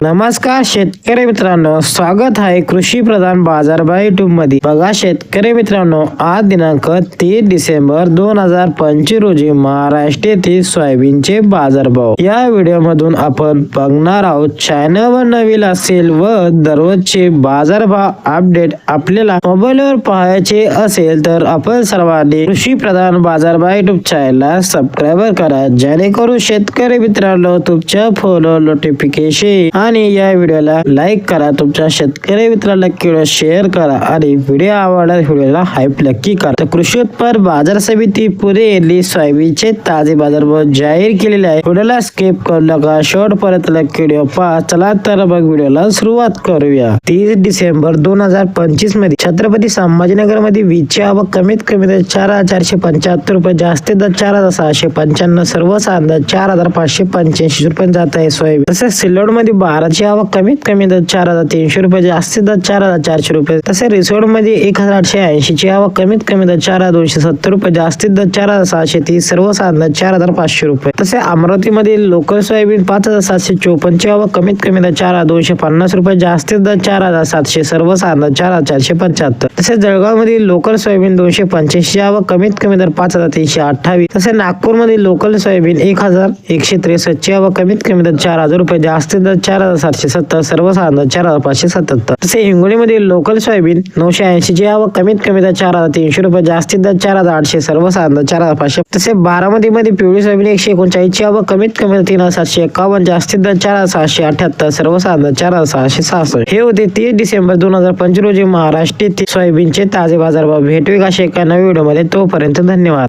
नमस्कार शेतकरी मित्रांनो, स्वागत आहे कृषी प्रधान बाजारभाव युट्यूब मध्ये। बघा शेतकरी मित्रांनो, आज दिनांक 30 डिसेंबर 2025 रोजी महाराष्ट्र येथील सोयाबीनचे बाजारभाव या व्हिडिओ मधून आपण बघणार आहोत। चॅनलवर नवीन असेल व दररोजचे बाजारभाव अपडेट आपल्याला मोबाईलवर पाहायचे असेल तर आपण सर्वांनी कृषी प्रधान बाजारभाव युट्यूब चॅनलला सबस्क्राईब करा, जेणेकरून शेतकरी मित्रांनो तुमच्या फोनवर नोटिफिकेशन आणि या व्हिडिओला लाईक करा, तुमच्या शेतकरी मित्रांना व्हिडिओ शेअर करा आणि व्हिडिओ आवडल्यास व्हिडिओला हाईप नक्की करा। तर कृषी उत्पादन बाजार समिती पुणे यांनी सोयाबीनचे ताजे बाजारभाव जाहीर केलेले आहे। व्हिडिओला स्किप करू नका, शेवटपर्यंत व्हिडिओ पहा। चला तर मग व्हिडिओला सुरुवात करूया। 30 डिसेंबर 2025 मध्ये छत्रपती संभाजीनगर मध्ये वीजची आवक कमीत कमी 4,475 रुपये, जास्तीत जास्त 4,695, सर्वसाधारण 4,585 रुपये जात आहे सोयाबीन। तसेच सिल्लोड मध्ये 12ची आवक कमीत कमी 4,300 रुपये, जास्तीत जास्त 4,400 रुपये। तसेच रिसोड मध्ये 1,880 ची आवक कमीत कमी 4,270 रुपये, जास्तीत जास्त 4,630, सर्वसाधारण 4,500 रुपये। तसेच अमरावती मध्ये लोकल सोयाबीन 5,754 ची आवक कमीत कमी 4,250 रुपये, जास्तीत जास्त 4,700, सर्वसाधारण 4,475। तसेच जळगाव मध्ये लोकल सोयाबीन 285 ची आवक कमीत कमी 5,328। तसेच नागपूर मध्ये लोकल सोयाबीन 1,163 ची आवक कमीत कमी 4,000 रुपये, जास्तीत जास्त 4,770, सर्वसाधारण 4,577। तसेच हिंगोली मध्ये लोकल सोयाबीन 980 ची आवक कमीत कमी 4,300 रुपये, जास्तीत जास्त 4,800, सर्वसाधारण 4,500। तसेच बारामती मध्ये पिवळी सोयाबीन 139 ची आवक कमीत कमी 3,751, जास्तीत जास्त 4,678, सर्वसाधारण 4,666। हे होते 30 डिसेंबर 2025 रोजी महाराष्ट्र येथील सोयाबीनचे ताजे बाजारभाव। भेटूया अशा एका नवीन व्हिडिओ मध्ये, तोपर्यंत धन्यवाद।